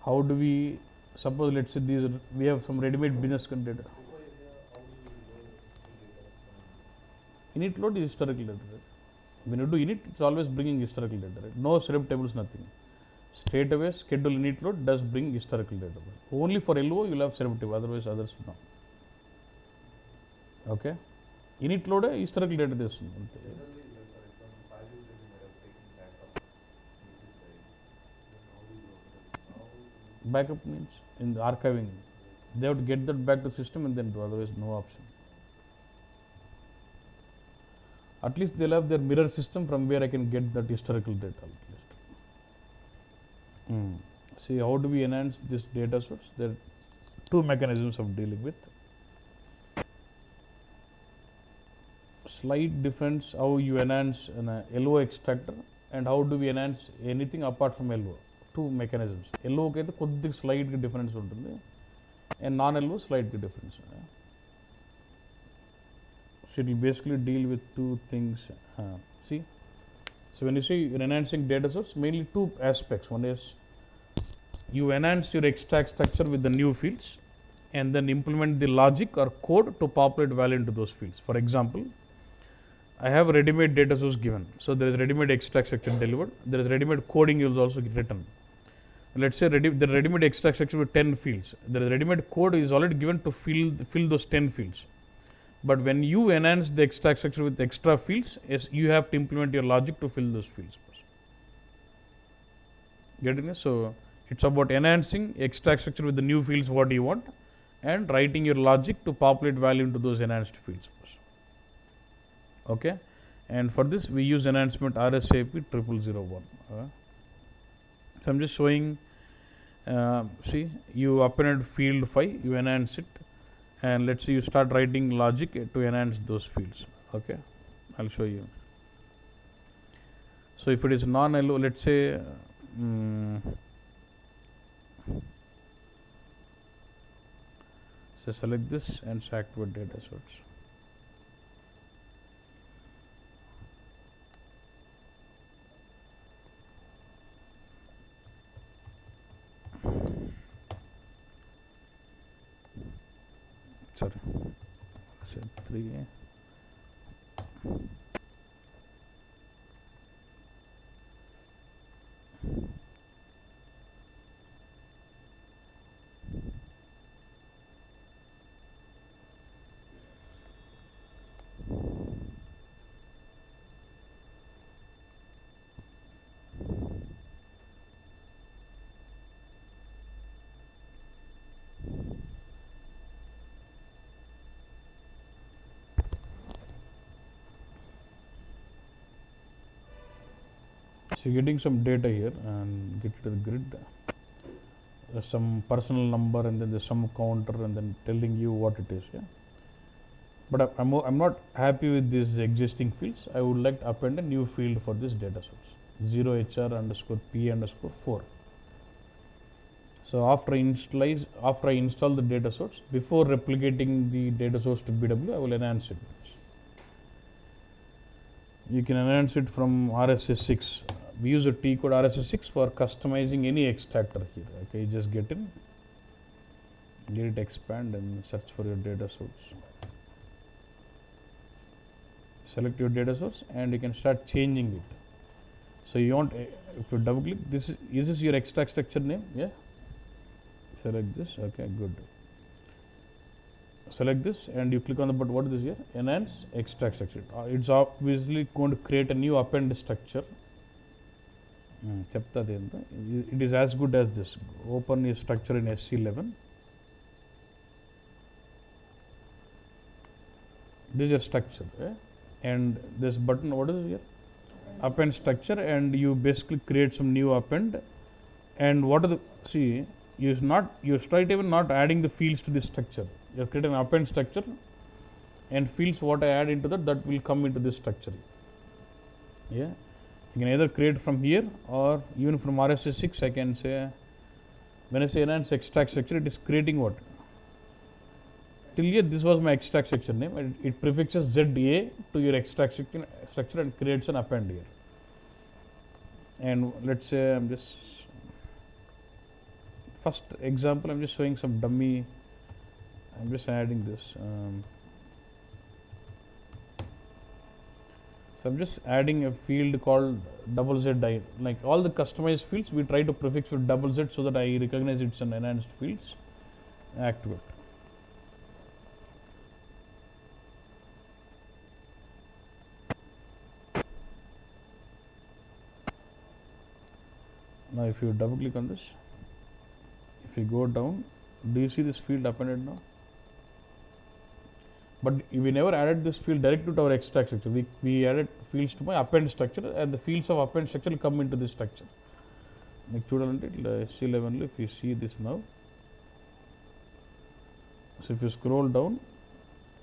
How do we, suppose let's say these we have some ready-made business data. Init load is historical data. Right? When you do init, it's always bringing historical data. Right? No setup tables, nothing. Straight away schedule init load does bring historical data. Right? Only for LO you will have setup table, otherwise others no. Okay. Init load historical data testundi. Backup means in the archiving, they have to get that back to the system and then do, otherwise no option. At least they'll have their mirror system from where I can get that historical data at least. See, how do we enhance this data source? There are two mechanisms of dealing with. Slight difference how you enhance an LO extractor and how do we enhance anything apart from LO. Two mechanisms. LO ki koddi slight difference untundi and non-LO slight difference. So it will basically deal with two things. See, so when you say you're enhancing data source, mainly two aspects. One is you enhance your extract structure with the new fields and then implement the logic or code to populate value into those fields. For example, I have a ready-made data source given. So there is ready-made extract structure delivered. There is ready-made coding is also written. Let's say the ready-made extract structure with 10 fields. The ready-made code is already given to fill those 10 fields. But when you enhance the extract structure with extra fields, yes, you have to implement your logic to fill those fields. Getting it? So it's about enhancing extract structure with the new fields what you want and writing your logic to populate value into those enhanced fields. Okay, and for this we use enhancement RSAP 0001. So I'm just showing. See, you appended field 5, you enhance it, and let's say you start writing logic to enhance those fields. Okay, I'll show you. So if it is non-LO, let's say so select this and activate data source. Sorry, set 3. So you're getting some data here and get to the grid. There's some personal number and then there's some counter and then telling you what it is. Yeah. But I'm not happy with these existing fields. I would like to append a new field for this data source 0HR_P_4. So after I install the data source, before replicating the data source to BW, I will enhance it. You can enhance it from RSA6. We use a T code RSA6 for customizing any extractor here. Okay, you just get it, expand and search for your data source. Select your data source and you can start changing it. So you want, if you double click, is this your extract structure name? Yeah. Select this. Okay, good. Select this and you click on the button. What is this here? Enhance extract structure. It's obviously going to create a new append structure. It is as good as this. Open a structure in SC11. This is a structure, and this button, what is it here? Append structure, and you basically create some new append. And what are the, see, you're straight even not adding the fields to this structure. You have created an append structure, and fields what I add into that will come into this structure. Yeah. You can either create from here or even from RSA6. I can say, when I say enhance extract structure, it is creating what? Till here, this was my extract structure name. It prefixes ZA to your extract structure and creates an append here. And let's say I'm just first example, I'm just showing some dummy. I'm just adding this. So I'm just adding a field called ZZI. Like all the customized fields, we try to prefix with ZZ so that I recognize it's an enhanced fields. Activate. Now if you double click on this, if you go down, do you see this field appended now? But we never added this field directly to our extract structure. We added fields to my append structure, and the fields of append structure will come into this structure. Like SC11, if you see this now, so if you scroll down,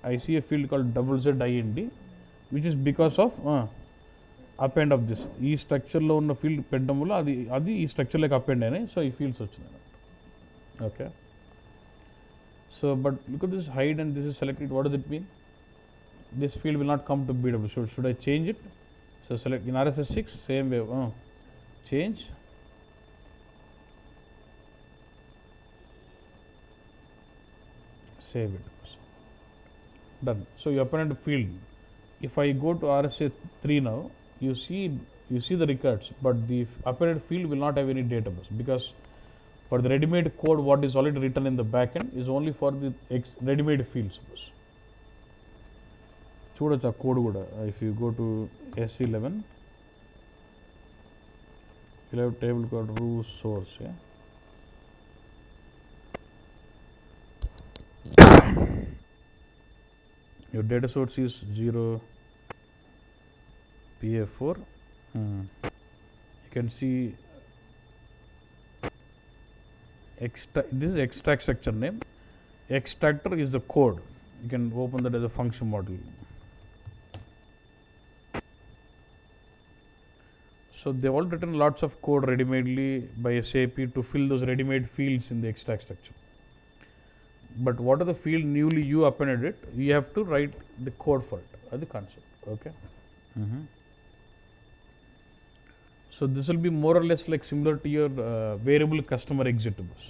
I see a field called ZZIND, which is because of append of this. This structure lo unna field peddam valla adi ee structure like append ayinayi, so ee fields vachinayi. Okay. So, but look at this hide and this is selected. What does it mean? This field will not come to BW. So, should I change it? So, select in RSS 6, same way. Change. Save it. Done. So, you append a field. If I go to RSA 3 now, you see the records, but the appended field will not have any database, because for the ready-made code, what is already written in the backend is only for the ready-made fields. Chudochu code kuda. If you go to SC11, you'll have a table called root source. Yeah. Your data source is 0 PA4. You can see this is extract structure name. Extractor is the code. You can open that as a function model. So they've all written lots of code ready-madely by SAP to fill those ready-made fields in the extract structure. But what are the field newly you appended it? You have to write the code for it. That's the concept. Okay. So this will be more or less like similar to your variable customer executables.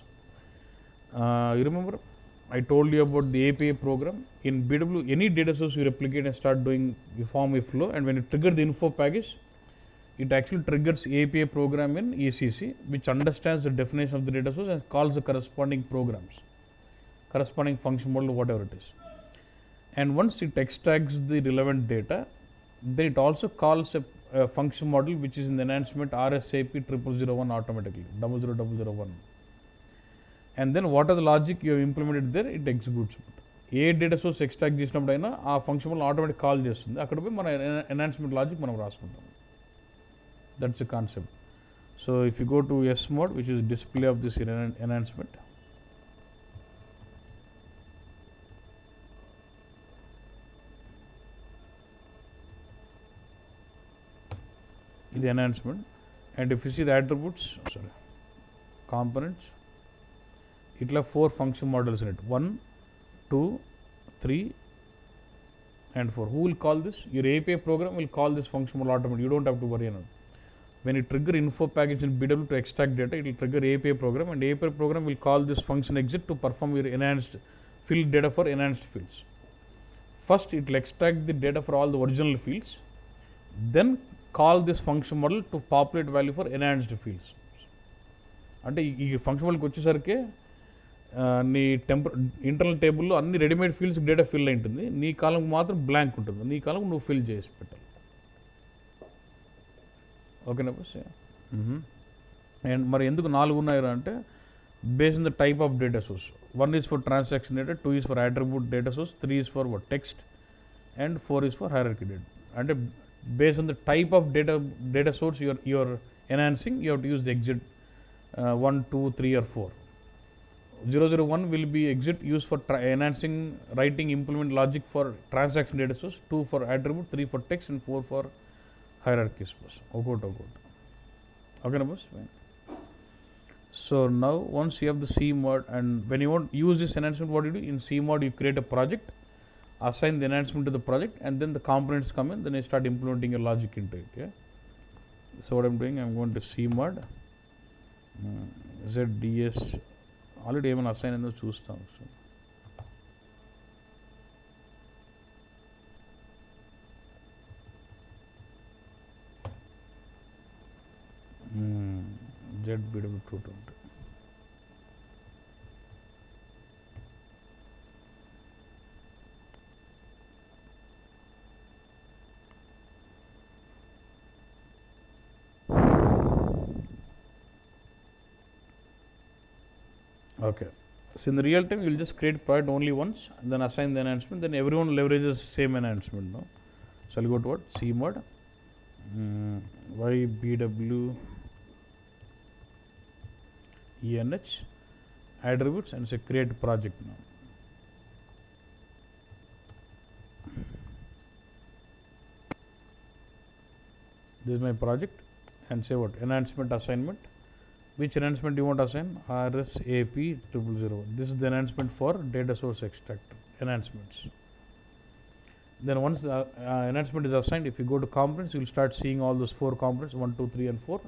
You remember I told you about the API program. In BW, any data source you replicate and start doing you form a flow, and when you trigger the info package, it actually triggers API program in ECC, which understands the definition of the data source and calls the corresponding programs, corresponding function model, whatever it is. And once it extracts the relevant data, then it also calls a function model which is in the enhancement RSAP 0001 automatically, 00001. And then what are the logic you have implemented there, it executes. ఏ data source extract చేసినప్పుడైనా ఆ function వల్ల automatic call చేస్తుంది, అక్కడ పోయి మన enhancement logic మనం రాసుకుంటాం. That's a concept. So if you go to S mode, which is display of this enhancement, ఇది enhancement. And if you see the attributes, components, it will have 4 function models in it, 1, 2, 3 and 4. Who will call this? Your API program will call this function model automatically. You don't have to worry about it. When you trigger info package in BW to extract data, it will trigger API program, and API program will call this function exit to perform your enhanced field data for enhanced fields. First it will extract the data for all the original fields, then call this function model to populate value for enhanced fields. అంటే ఈ function మోడల్కి వచ్చేసరికి నీ internal టేబుల్లో అన్ని readymade fields data fill అయి ఉంటుంది, నీ కాలం మాత్రం బ్లాంక్ ఉంటుంది, నీ కాలం నువ్వు ఫిల్ చేసి పెట్టాలి. ఓకేనా బస్? అండ్ మరి ఎందుకు 4 ఉన్నాయా అంటే, based on the type of data source. 1 is for transaction data, 2 is for attribute data source, 3 is for what, text, and 4 is for hierarchy data. అంటే based on the type of data source you are enhancing, you have to use the exit 1, 2, 3 or 4. 001 will be exit used for enhancing, writing, implement logic for transaction data source, 2 for attribute, 3 for text and 4 for hierarchies. Okay. Okay, boss. So now once you have the C mod, and when you want to use this enhancement, what you do in C mod, you create a project, assign the enhancement to the project, and then the components come in, then you start implementing your logic into it. Yeah. So what I'm doing, I'm going to C mod, ZDS already ఏమైనా assign అయిందో చూస్తాం. ZBW 220. Okay, so in the real time you will just create project only once and then assign the enhancement, then everyone leverages same enhancement. No, so I'll go to what cmod ybw enh attributes and say create project. Now this is my project and say what enhancement assignment. Which enhancement you want to assign? RSAP 000. This is the enhancement for data source extractor enhancements. Then once the enhancement is assigned, if you go to components, you will start seeing all those 4 components 1, 2, 3 and 4.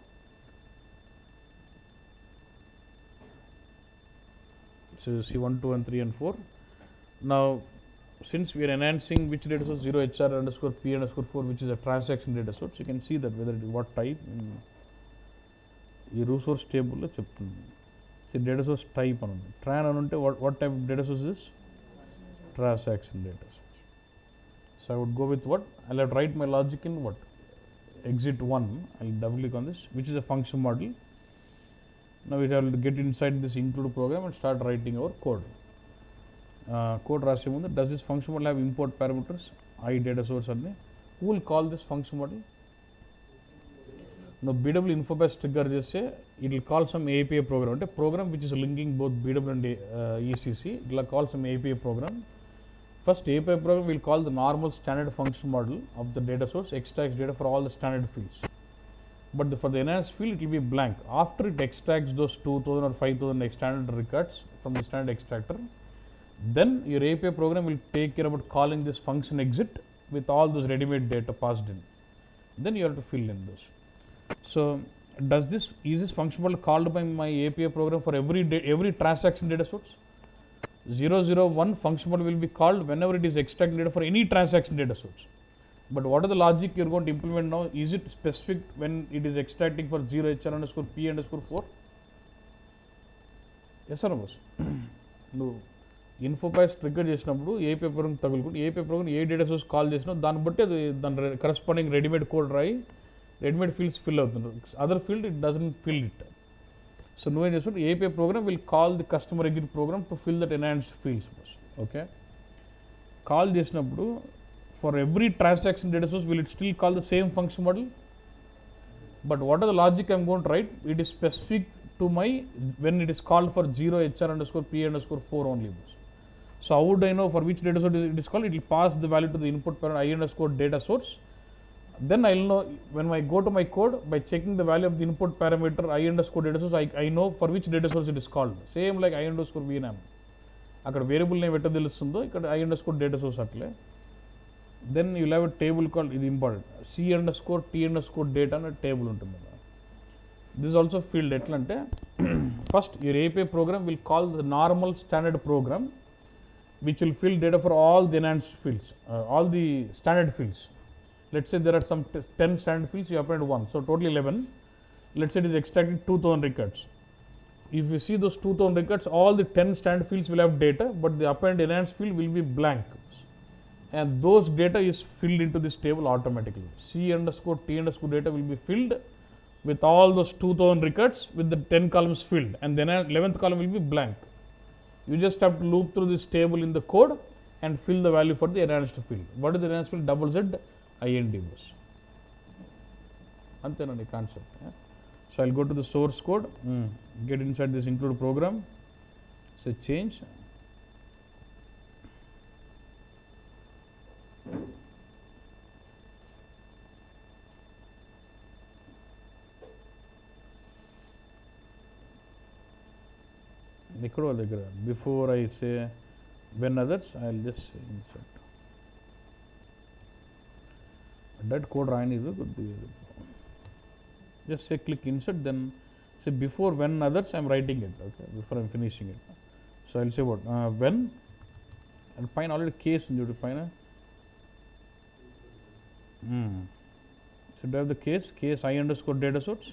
So you see 1, 2 and 3 and 4. Now since we are enhancing which data source 0 HR underscore P underscore 4, which is a transaction data source, you can see that whether it is what type. ఈ resource table లో చెప్తుంది. See data source type అని ఉంది. Tran అని ఉంటే what type of data source is? Transaction data source. So I would go with what? I'll have to write my logic in what? Exit 1. I'll double click on this, which is a function model. Now we have to get inside this include program and start writing our code. Code రాసే ముందు, does this function model have import parameters? I data source అని. Who will call this function model? Now BW infobase trigger చేస్తే it will call some API program, అంటే program which is linking both BW and ECC. It will call some API program. First API program will call the normal standard function model of the data source, extracts data for all the standard fields. But for the enhanced field it will be blank. After it extracts those 2000 or 5000 standard records from the standard extractor, then your API program will take care about calling this function exit with all those ready-made data passed in. Then you have to fill in those. So is this function model called by my API program for every transaction data source? 001 function model will be called whenever it is extracting data for any transaction data source. But what are the logic you are going to implement now? Is it specific when it is extracting for 0 HR underscore P underscore 4? Yes or no? No. ఇన్ఫోపాస్ trigger చేసినప్పుడు API program తగులుకుంటే API program ఏ data source call చేసినా దాన్ని బట్టి అది దాని corresponding readymade code రాయి రెడీమేడ్ ఫీల్డ్స్ ఫిల్ అవుతుంటారు. Other field it doesn't fill it. So నువ్వేం చేస్తుంటే API program will call the customer exit program to fill that enhanced fields. Okay, call చేసినప్పుడు for every transaction data source will it still call the same function model. But what are the logic I'm going to write? It is specific to my when it is called for 0 HR underscore P underscore 4 only. So how would I know for which data source it is called? It will pass the value to the input parameter I underscore data source. Then I will know when I go to my code by checking the value of the input parameter I underscore data source. I know for which data source it is called. Same like I underscore VNAM. అక్కడ variable name ఎట్లా తెలుస్తుందో ఇక్కడ I underscore data source అట్లే. Then you will have a table called, ఇది important, C underscore T underscore data అనే table ఉంటుంది. This is also field ఎట్లా అంటే first your API program will call the normal standard program which will fill data for all the enhanced fields, all the standard fields. Let's say there are some 10 standard fields, you append 1, so total 11. Let's say it is extracting 2000 records. If you see those 2000 records, all the 10 standard fields will have data, but the append enhanced field will be blank. And those data is filled into this table automatically. C underscore T underscore data will be filled with all those 2000 records with the 10 columns filled, and then 11th column will be blank. You just have to loop through this table in the code and fill the value for the enhanced field. What is the enhanced field? Double Z IND was. Antenna concept. Yeah? So I'll go to the source code, get inside this include program, say change. Before I say when others, I'll just say insert. That code run is good. Just say click insert, then so So before when others, I'm writing it, okay, before I'm finishing it. So I'll say what, when, and find already case, you define a, so do I have the case I underscore data source.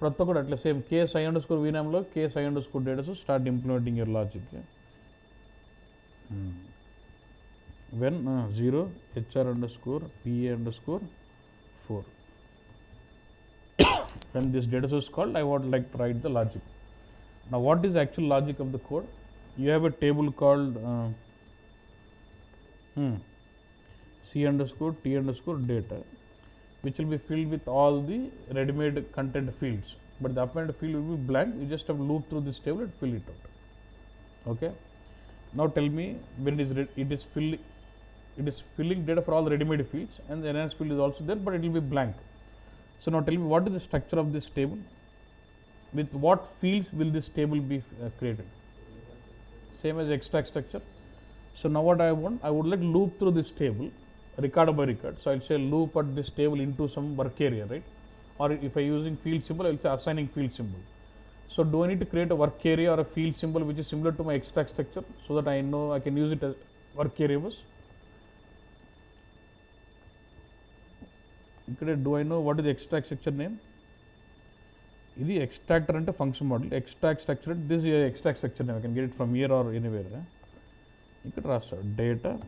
Pratta kuda atla same case I underscore vnam lo case I underscore data source, start implementing your logic. When 0 hr underscore pa underscore 4. When this data source is called, I would like to write the logic. Now what is the actual logic of the code? You have a table called c underscore t underscore data, which will be filled with all the ready-made content fields, but the appended field will be blank. You just have to loop through this table and fill it out. Okay. Now tell me when it is filling data for all the ready-made fields, and the enhanced field is also there, but it will be blank. So now tell me what is the structure of this table? With what fields will this table be created? Same as extract structure. So now what I want, I would like to loop through this table, record by record. So I'll say loop at this table into some work area, right? Or if I using field symbol, I'll say assigning field symbol. So do I need to create a work area or a field symbol which is similar to my extract structure, so that I know I can use it as work area was? Do I know what is the extract structure name? This is extractor and function model. Extract structure, this is extract structure name. I can get it from here or anywhere. You could raster data.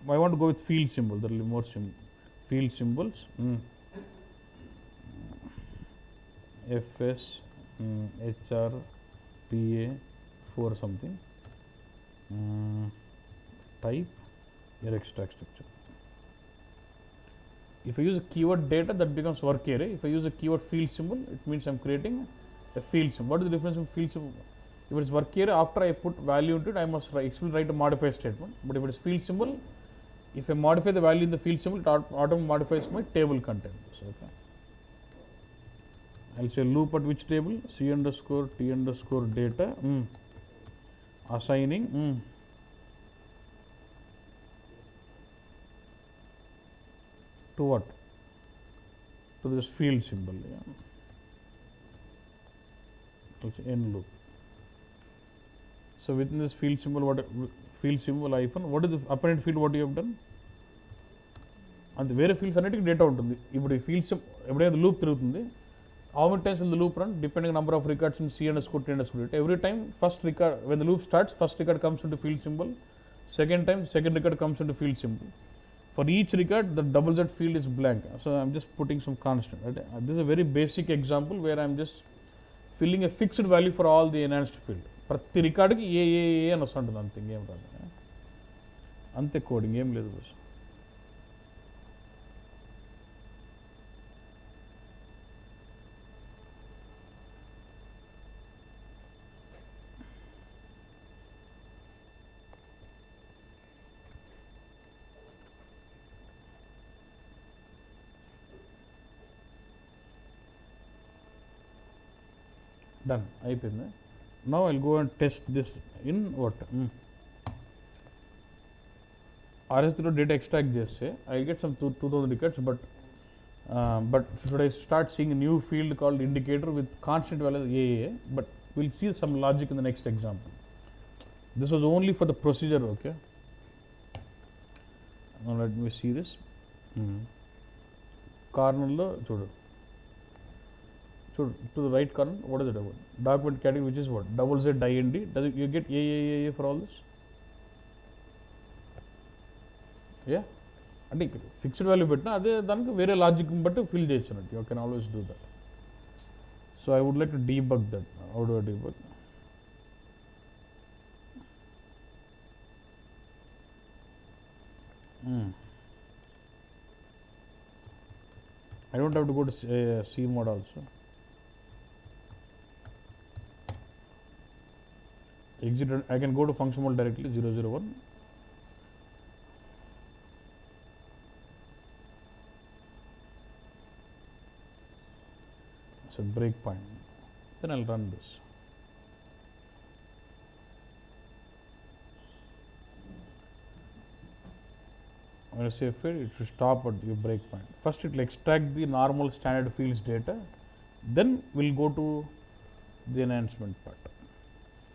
I want to go with field symbol. There will be more field symbols. FS, HR, PA, 4 something. Type, your extract structure. If I use a keyword data, that becomes work array. If I use a keyword field symbol, it means I'm creating a field symbol. What is the difference in field symbol? If it is work array, after I put value into it, I must write a modify statement. But if it is field symbol, if I modify the value in the field symbol, it automatically modifies my table content. Okay. I'll say loop at which table? C underscore T underscore data. Assigning. To what? To this field symbol. Yeah. I'll say end loop. So within this field symbol, what field symbol hyphen, what is the appended field? What you have done? And where fields anetic data ఉంటుంది. ఇప్పుడు ఈ field ఎప్పుడైతే loop తిరుగుతుంది, how many times will the loop run? Depending on number of records in C underscore T underscore data. Every time first record, when the loop starts, first record comes into field symbol. Second time, second record comes into field symbol. For each record, the double Z field is blank. So I'm just putting some constant. Right? This is a very basic example where I'm just filling a fixed value for all the enhanced field. ప్రతి రికార్డుకి ఏ అని వస్తుంటుంది, అంతే, ఇంకేం రాదు. అంతే coding, ఏం లేదు bus. Done. అయిపోయింది. Now I'll go and test this in what? RS0 data extract చేస్తే I'll get some 2000 records, but should I start seeing a new field called indicator with constant value AAA? But we'll see some logic in the next example. This was only for the procedure, okay? Now let me see this. Corner lo చూడు. So to the right corner, what is the document category, which is what? Double Z IND. Does it, you get A for all this? Yeah. And fixed value పెట్టినా అదే దానికి వేరే logic బట్టి fill చేయొచ్చు. You can always do that. So I would like to debug that. How do I debug? I don't have to go to C mode also. Exit, I can go to function mode directly, 001. So breakpoint. Then I'll run this. When I say fail, it should stop at your breakpoint. First, it will extract the normal standard fields data Then we'll go to the enhancement part.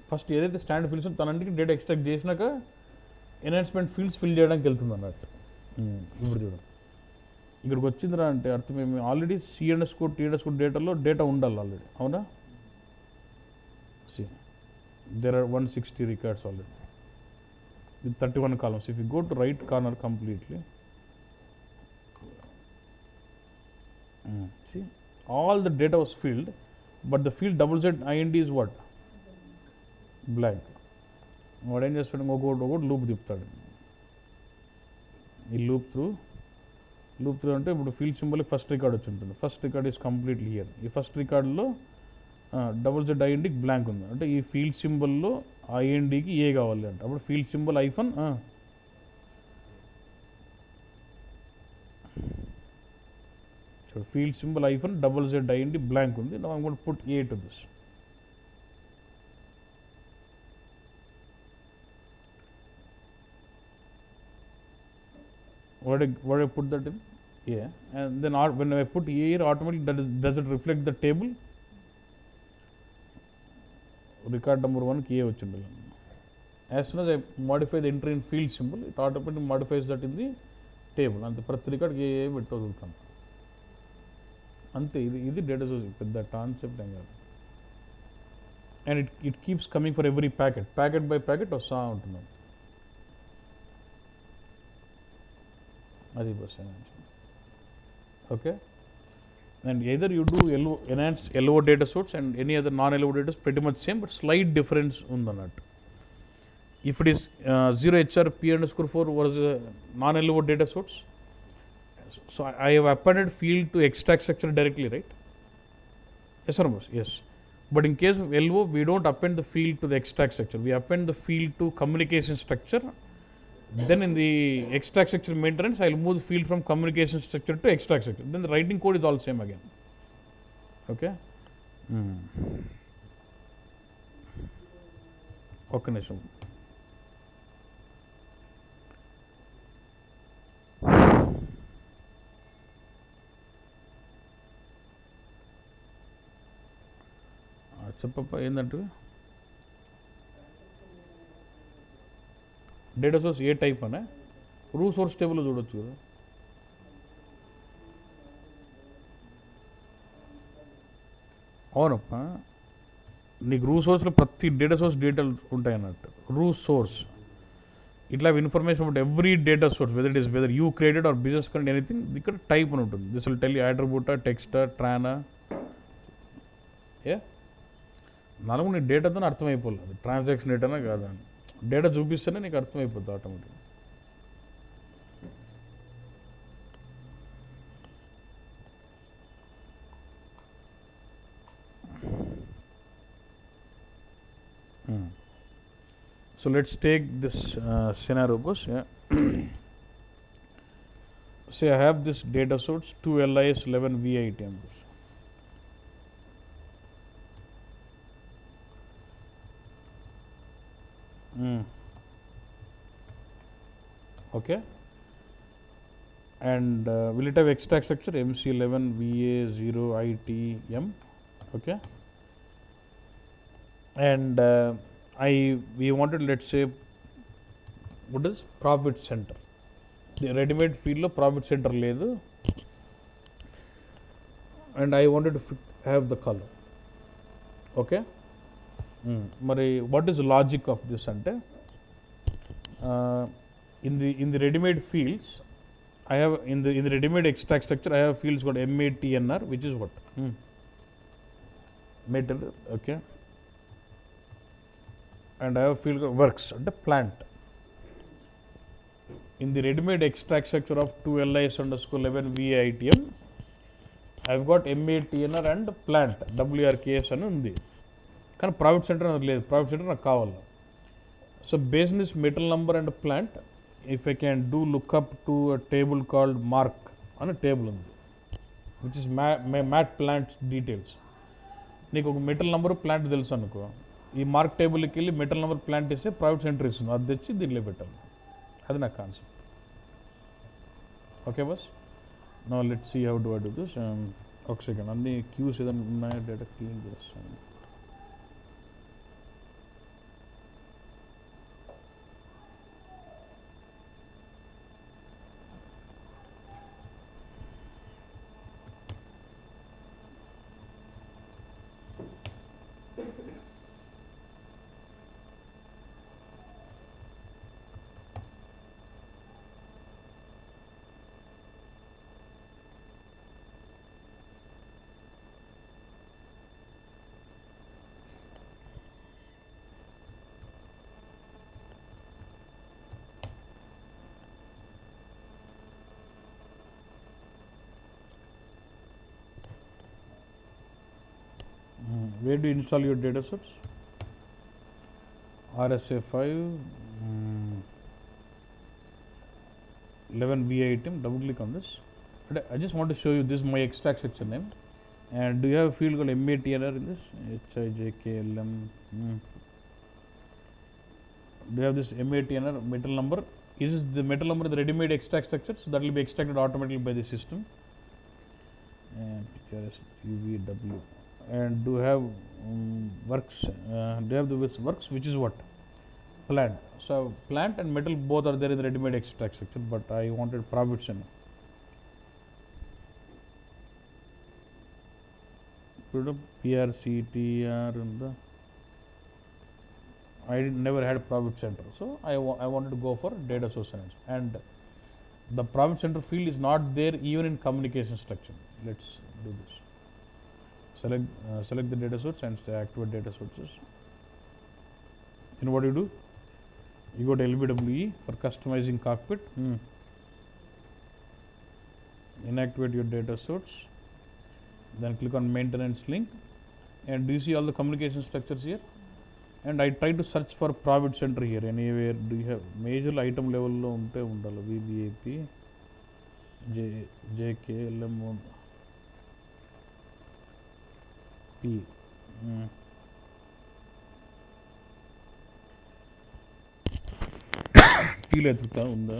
First ఏదైతే standard fields తనంటికి data extract చేసినాక enhancement fields fill చేయడానికి వెళ్తుంది అన్నట్టు. ఇప్పుడు చూడండి ఇక్కడికి వచ్చిందిరా అంటే అర్థం ఏమి, ఆల్రెడీ టీ_టీ డేటాలో డేటా ఉండాలి ఆల్రెడీ, అవునా? See there are 160 records already with 31 columns. If you go to right corner completely, see all the data was filled, but the field ZZIND is what? Blank. వాడు ఏం చేస్తాడు, ఒకటి లూప్ తిప్పుతాడు. ఈ loop through అంటే ఇప్పుడు field symbol first record వచ్చి ఉంటుంది. First record is completely here. ఈ ఫస్ట్ రికార్డులో ZZINDకి బ్లాంక్ ఉంది అంటే ఈ ఫీల్డ్ సింబల్లో ఐఎన్డికి ఏ కావాలి అంటే అప్పుడు field symbol hyphen field symbol hyphen ZZIND blank ఉంది. Now I'm going to put A to this. what I put that in? Yeah. And then when I put A here, automatically does it reflect the table? Record number 1 కి A వచ్చిండాలి. As soon as I modify the entry in field symbol, it automatically modifies that in the table. అంతే, ప్రతి రికార్డ్కి ఏ పెట్టి వదులుతాను అంతే. ఇది data source, పెద్ద concept ఏం కాదు. And it keeps coming for every packet by packet వస్తూ ఉంటుంది. అది bus okay. And either you do enhance LO data source and any other non-LO data is pretty much same, but slight difference undanat. If it is 0HR_P_4 was a non-LO data source, so I have appended field to extract structure directly, right? Yes or no? Yes. But in case of LO, we don't append the field to the extract structure. We append the field to communication structure. Then in the extract structure maintenance, I will move the field from communication structure to extract structure. Then the writing code is all same again. Okay. Okay, నిమిషం. చెప్పప్ప ఏంటంటే data source ఏ type అనే రూ source టేబుల్లో చూడొచ్చు కదా. అవునప్ప, నీకు రూ సోర్స్లో ప్రతి డేటా సోర్స్ డీటెయిల్స్ ఉంటాయి అన్నట్టు. రూ సోర్స్ ఇట్లా information about every data source, whether you created or business current anything, ఇక్కడ టైప్ అని ఉంటుంది. దిస్ విల్ టెల్ యూ అట్రిబ్యూటా, టెక్స్టా, ట్రానా. ఏ నాకు నీ డేటాతో అర్థమైపోలేదు ట్రాన్సాక్షన్ డేటానా కాదా అని. డేటా చూపిస్తేనే నీకు అర్థమైపోతుంది ఆటోమేటిక్గా. So let's take this scenario, boss. Yeah. Say I have this data source 2 LIS 11 VITM. Okay. And will it have extract structure MC11 VA0 ITM? Okay. And we wanted, let's say, what is profit center? The ready-made field lo profit center ledu, and I wanted to have the color. Okay. Mari what is the logic of this ante, in the ready-made fields I have in the ready-made extract structure I have fields called MATNR, which is what material. Okay. And I have field called works and the plant. In the ready-made extract structure of 2LIS_11 VITM, I have got MATNR and plant WRKS అని ఉంది. కానీ profit centre నాకు లేదు. Profit centre నాకు కావాలి. So based this metal number and plant, if I can do lookup to a table called MARC అనే table ఉంది, which is mat plant details. నీకు ఒక మెటల్ నంబర్ ప్లాంట్ తెలుసు అనుకో, ఈ మార్క్ టేబుల్కి వెళ్ళి మెటల్ నెంబర్ ప్లాంట్ ఇస్తే ప్రాఫిట్ సెంటర్ ఇస్తుంది, అది తెచ్చి దీంట్లో పెట్టాలి. అది నా కాన్సెప్ట్. ఓకే బస్. Now let's see how do I do this. ఒక సెకండ్ అన్ని క్యూస్ ఏదైనా ఉన్నాయో డేటా క్లీన్ చేస్తాను. Where do you install your data source? RSA5 11 VI item. Double click on this. But I just want to show you this my extract structure name. And do you have a field called MATLR in this? HIJKLM. Do you have this MATLR metal number? Is the metal number the ready-made extract structure? So that will be extracted automatically by the system. And UVW. And do you have works? Do you have the works, which is what? Plant. So plant and metal both are there in the ready-made extract structure, but I wanted profits in. Put up PRCTR in the. I never had profit center, so I wanted to go for data source enhancement. And the profit center field is not there even in communication structure. Let's do this. Select the data source and activate data sources. And what do? You go to LBWE for customizing cockpit. Inactivate your data source. Then click on maintenance link. And do you see all the communication structures here? And I try to search for profit center here. Anywhere do you have major item level lo unte undala VBAP JKLM P. P letter unda.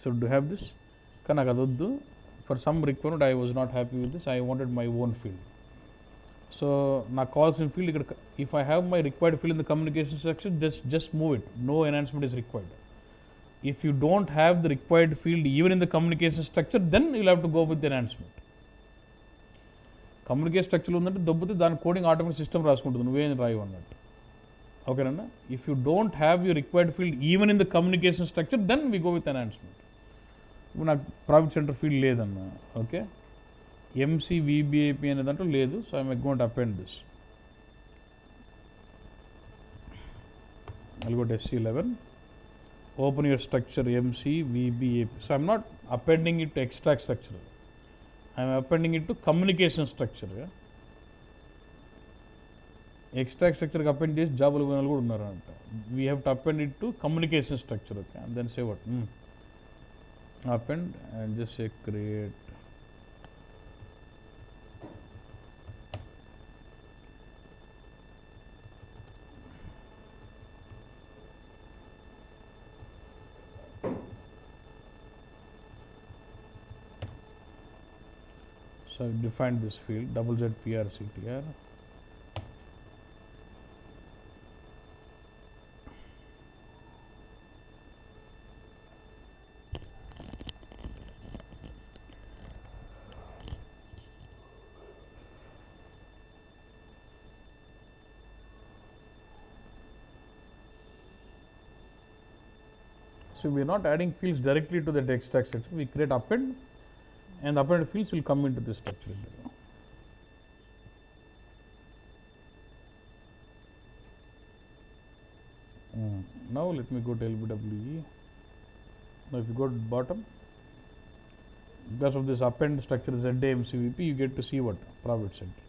So do you have this? Kanakadoddu. For some requirement I was not happy with this. I wanted my own field. So now calls in field, if I have my required field in the communication structure, just move it. No enhancement is required. If you don't have the required field even in the communication structure, then you'll have to go with the enhancement. Communication structure ఉందంటే దొబ్బుతే దాని coding automatic system రాసుకుంటుంది, నువ్వేం రాయవు అన్నట్టు. ఓకేనా? If you don't have your required field even in the communication structure, then we go with enhancement. ఇప్పుడు నాకు profit centre field లేదన్నా, okay, MCVBAP అనే దాంట్లో లేదు. So I'm going to append this. I'll go to SC11. Open your structure MCVBAP. So I'm not appending it to extract structure. I'm appending it to communication structure. Yeah? Extract structure append చేసి జాబులు కూడా ఉన్నారంట. We have to append it to communication structure. Okay? And then say what? Append and just say create. So I defined this field ZZPRCTR. So we are not adding fields directly to the extract structure. We create append, and appended fields will come into this structure. Now let me go to LBWE. Now if you go to bottom, because of this append structure ZMCVP, you get to see what? Profit center.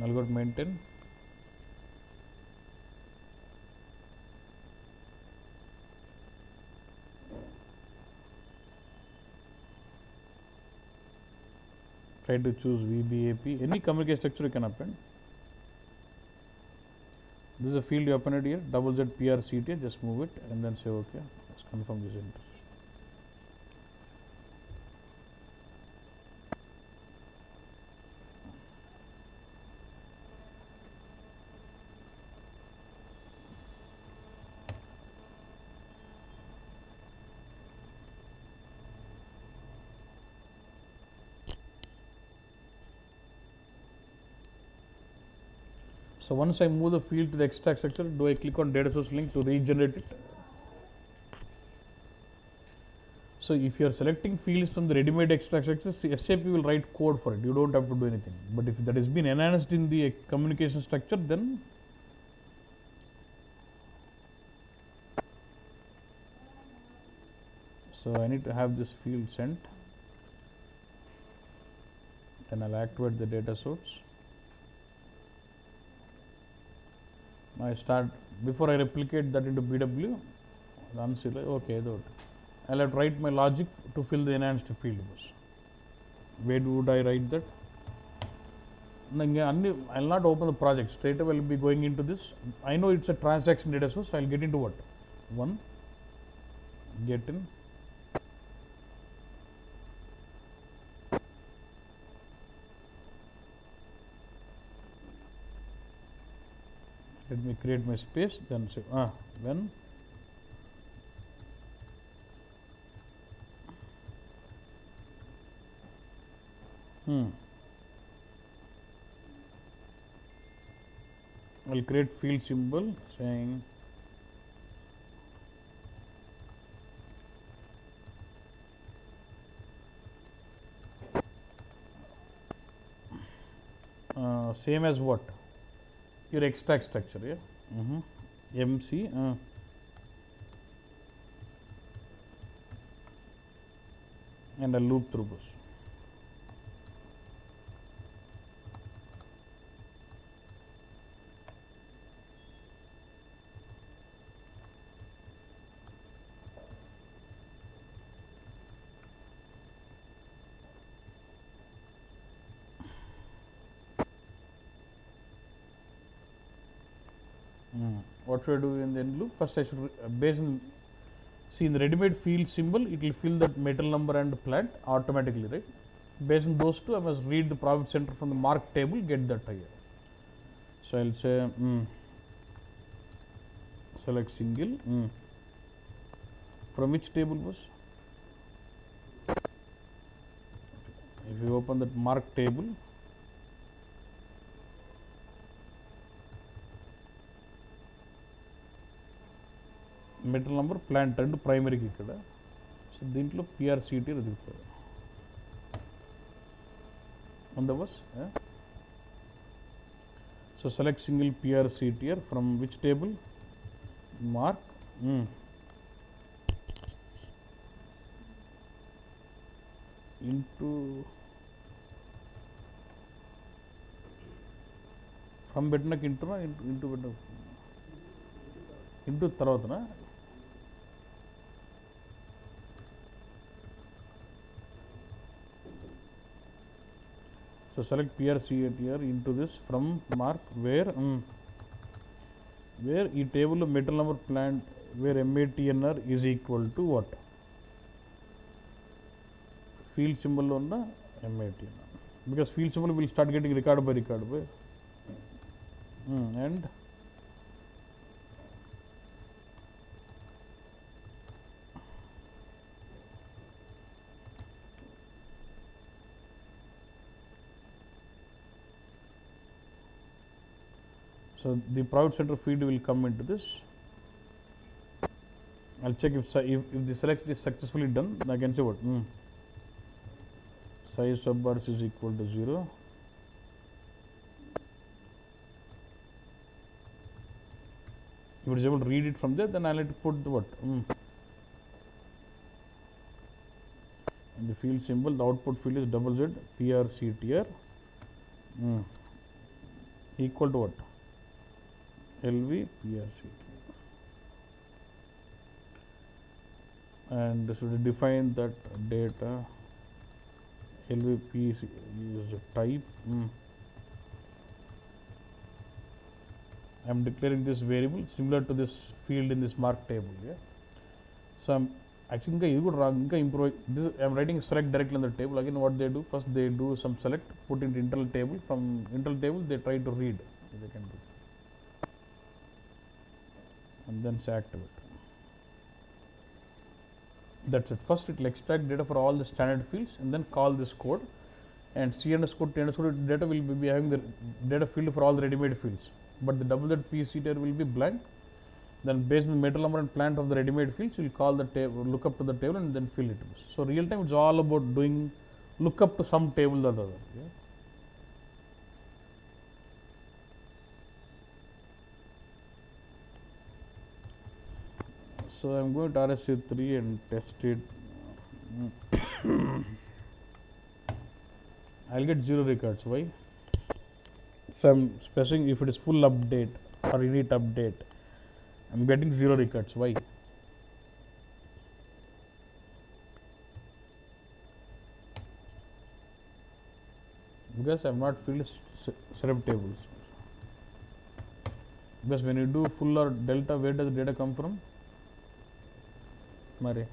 I'll go to maintain. Try to choose VBAP. Any communication structure you can append. This is a field you open it here, double Z PRCT, just move it and then say okay. Let's confirm this enter. So once I move the field to the extract structure, do I click on data source link to regenerate it? So if you are selecting fields from the ready-made extract structure, SAP will write code for it. You don't have to do anything. But if that has been enhanced in the communication structure, then so I need to have this field sent. Then I'll activate the data source. I start, before I replicate that into BW, unseal, okay, I'll have to write my logic to fill the enhanced field. Where would I write that? I'll not open the project, straight away I'll be going into this. I know it's a transaction data source, so I'll get into what? One, get in. Let me create my space, then say when I'll create field symbol saying same as what? Your extract structure, yeah. MC and a loop through this. What should I do in the end loop? First I should based on, see in the ready-made field symbol, it will fill that metal number and plant automatically, right? Based on those two, I must read the profit center from the mark table, get that here. So I'll say select single from which table was? If you open that mark table, metal number plant and primary ikkada. So dintlo PRCT register undavas, yeah? So select single PRCT from which table? Mark into from betnak into tarvatana. So select PRCT here into this from mark where e table of metal number plant where MATNR is equal to what? Field symbol on the MATNR, because field symbol will start getting record by and so the profit center field will come into this. I'll check if the select is successfully done. I can say what size subbars is equal to 0. If it is able to read it from there, then I'll have to put the what in the field symbol. The output field is double Z PRCTR equal to what? LV PRCT, and should define that data LVP is a type I'm declaring this variable similar to this field in this mark table. Yeah. So I'm actually improve this. I'm writing select directly on the table. Again, what they do first, they do some select, put into internal table. From internal table, they try to read. They can do, and then say activate. That's it. First, it will extract data for all the standard fields, and then call this code. And C underscore T underscore data will be having the data field for all the ready-made fields, but the WZPC table will be blank. Then based on the metal number and plant of the ready-made fields, you will call the table, look up to the table, and then fill it. So real time, it's all about doing look up to some table or the other. Yeah? So I'm going to RSA3 and test it. I'll get 0 records. Why? So I'm specifying if it is full update or init update. I'm getting 0 records. Why? Because I have not filled setup tables. Because when you do full or delta, where does the data come from? Mare.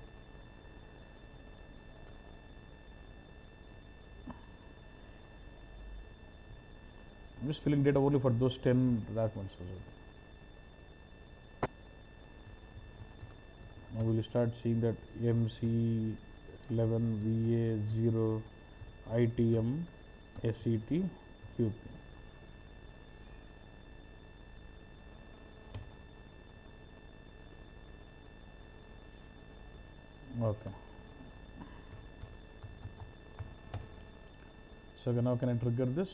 I'm just filling data only for those 10 documents. Now we'll start seeing that MC11 VA0 ITM SET QP. Okay. So now can I trigger this?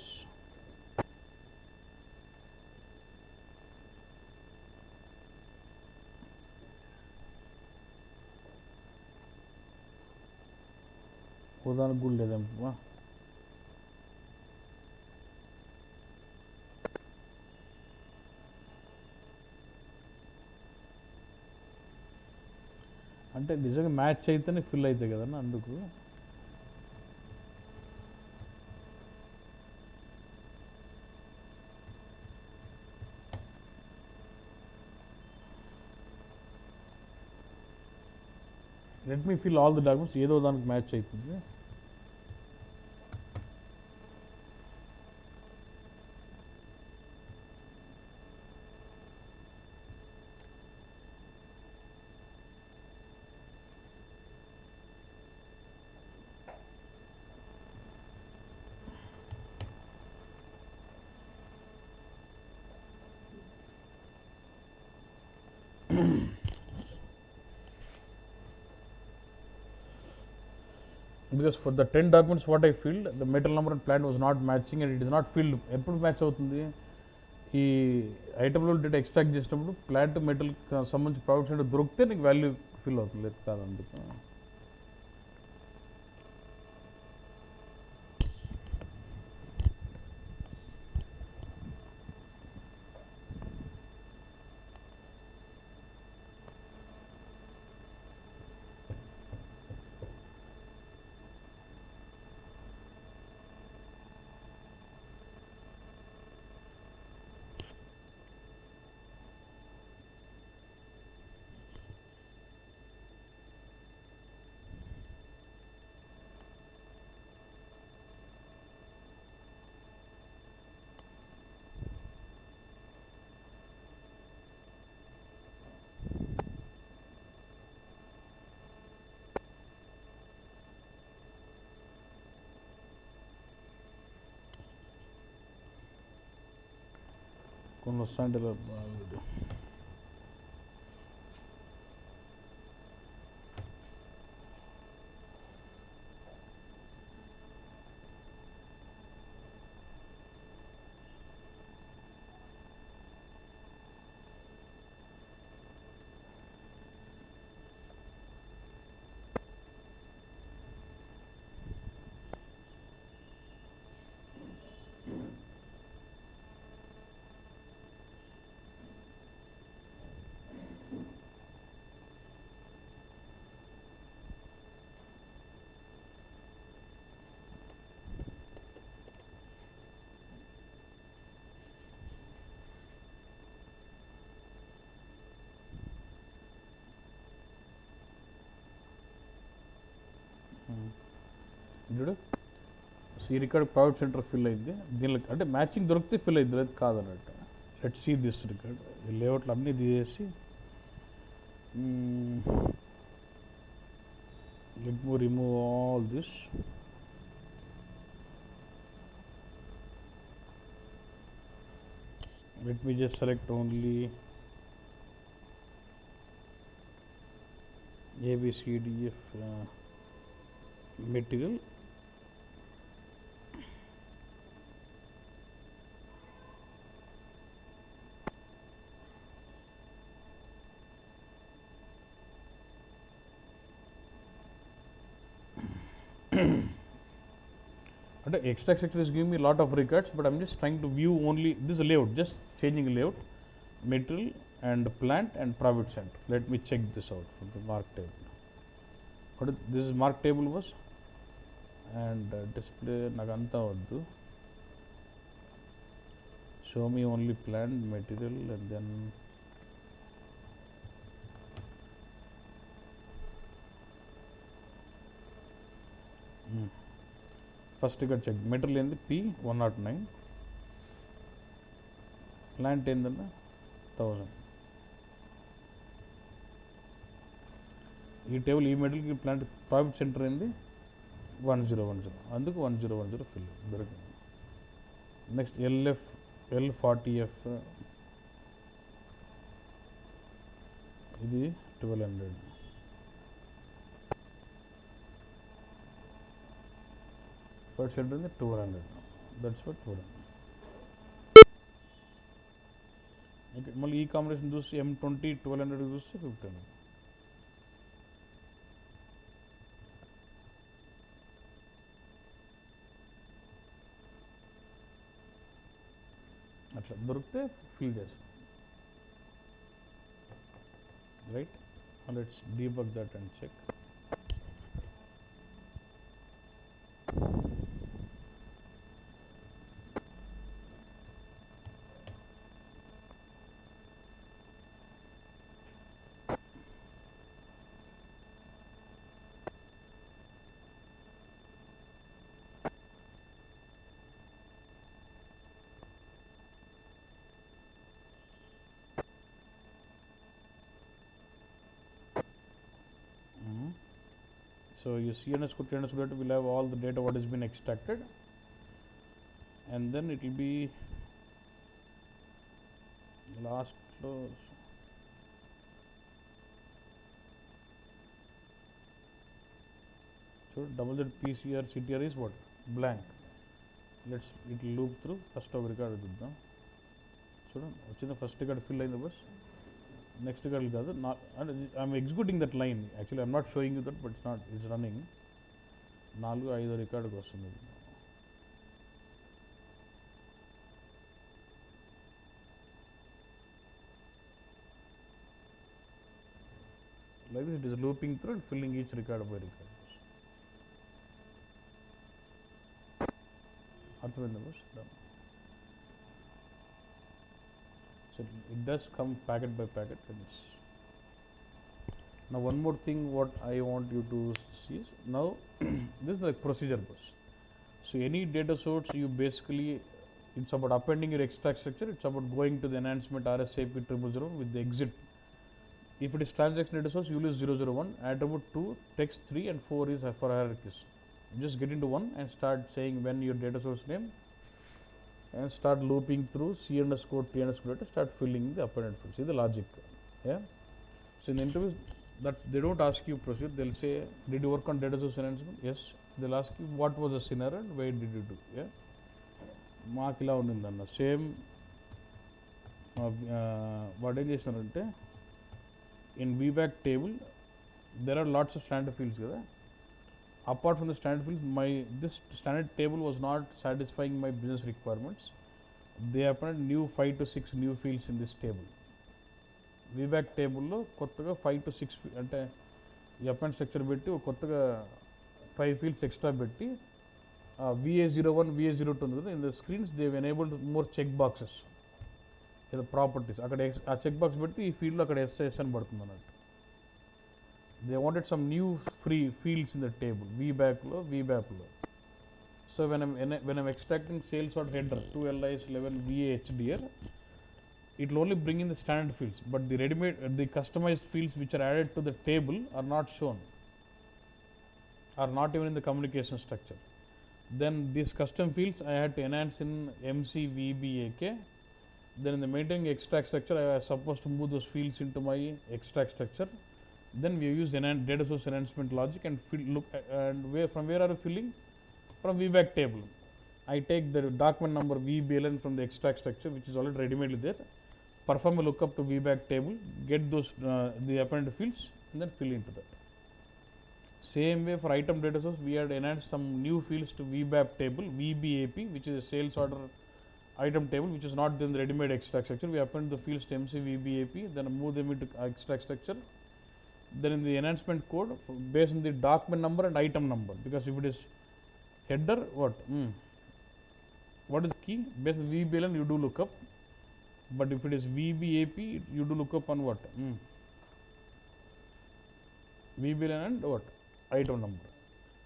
Good them. అంటే నిజంగా match అయితేనే fill అవుతాయి కదన్నా అందుకు. Let me fill all the documents, ఏదో దానికి match అవుతుంది. Because for the 10 documents what I filled, the metal number and plant was not matching and it is not filled. ఎప్పుడు మ్యాచ్ అవుతుంది? ఈ ఐటమ్లో డేటా ఎక్స్ట్రాక్ట్ చేసినప్పుడు ప్లాంట్ మెటల్ సంబంధించి products అంటే దొరికితే నీకు వాల్యూ ఫిల్ అవుతుంది, లేదు కాదు అందుకు. కొన్ని వస్తాయంటే చూడు. సో ఈ రికార్డ్ ప్రైవేట్ సెంటర్ ఫిల్ అయింది, దీనిలో అంటే మ్యాచింగ్ దొరికితే ఫిల్ అయింది, లేదు కాదన్నట్టు. Let see this record. లేఅవుట్లు అన్నీ తీసేసి let me remove all this. Let me just select only A, B, C, D, F material. అంటే extract sector is giving me a lot of records, but I'm just trying to view only this layout, just changing layout, material and plant and private center. Let me check this out from the mark table. What is this? Is mark table was and display naganta vaddu. Show me only plant, material, and then first ఇక్కడ check. Material ఏంది P109, plant ఏందన్నా 1000. ఈ table ఈ మెటీరియల్కి plant private centre ఏంది 1010, అందుకు 1010 fill దొరికింది. Next L40F ఇది 1200. First centre ఉంది 200, దట్స్ ఫర్ 200. ఓకే, మళ్ళీ ఈ కాంబినేషన్ చూసి M20 1200 చూస్తే 1500. అట్లా దొరికితే ఫిల్ చేస్తాం, right. Let's debug that and check. So you CNS code TNS data will have all the data what has been extracted, and then it will be last close. So double Z PCR CTR is what? Blank. Let's it will loop through first of record చూద్దాం. చూడండి వచ్చింది, first record fill అయింది bus. Next record కాదు, I'm executing that line. Actually I'm not showing you that, but it's running. 4-5 రికార్డుకి వస్తుంది. Like this, it is looping through and filling each record by record. అర్థమైందా bus? So it does come packet by packet. Now one more thing what I want you to see is, now this is like procedure bus. So any data source you basically, it's about appending your extract structure, it's about going to the enhancement RSAP 000 with the exit. If it is transaction data source, you will use 001, attribute 2, text 3 and 4 is for hierarchies. Just get into one and start saying when your data source name and start looping through C underscore T underscore data, start filling the appended fields. See the logic. Yeah. So in the interview that they don't ask you procedure, they'll say, did you work on data source enhancement? Yes. They'll ask you what was the scenario and where did you do? Yeah. మాకు ఇలా ఉండిందన్న same వాడు ఏం చేసినారంటే in VBAK table there are lots of standard fields కదా. Apart from the standard fields, this standard table was not satisfying my business requirements. They appended new 5 to 6 new fields in this table. VBAC table lo kottaga 5 to 6 ante ee append structure betti kottaga 5 fields extra betti VA01 VA02 undi kada, in the screens they have enabled more check boxes in the properties. Akkada aa check box betti ee field lo akkada SIS ani padutundi annattu. they wanted some new free fields in the table, VBAC low, VBAP low. So when I'm extracting sales order header 2 LIS 11 VAHDR, it will only bring in the standard fields, but the ready-made, the customized fields which are added to the table are not shown, are not even in the communication structure. Then these custom fields I had to enhance in MCVBAK. Then in the maintaining extract structure, I was supposed to move those fields into my extract structure. Then we use data source enhancement logic and look and from where are you filling? From VBAC table. I take the document number VBLN from the extract structure, which is already ready-made there. Perform a lookup to VBAC table, get those the appended fields, and then fill into that. Same way for item data source, we had enhanced some new fields to VBAP table, VBAP, which is a sales order item table, which is not in the ready-made extract structure. We append the fields to MCVBAP, then move them into extract structure. Then in the enhancement code, based on the document number and item number, because if it is header, what is the key? Based on VBLN, you do lookup. But if it is VBAP, you do lookup on what? VBLN and what? Item number.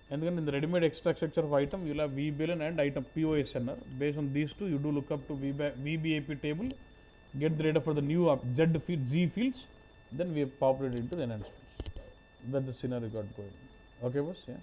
And then in the ready-made extract structure of item, you will have VBLN and item POSNR. Based on these two, you do lookup to VBAP table, get the data for the new Z fields, then we populate it into the enhancements. That's the scenario got going. Okay, boss? Yeah.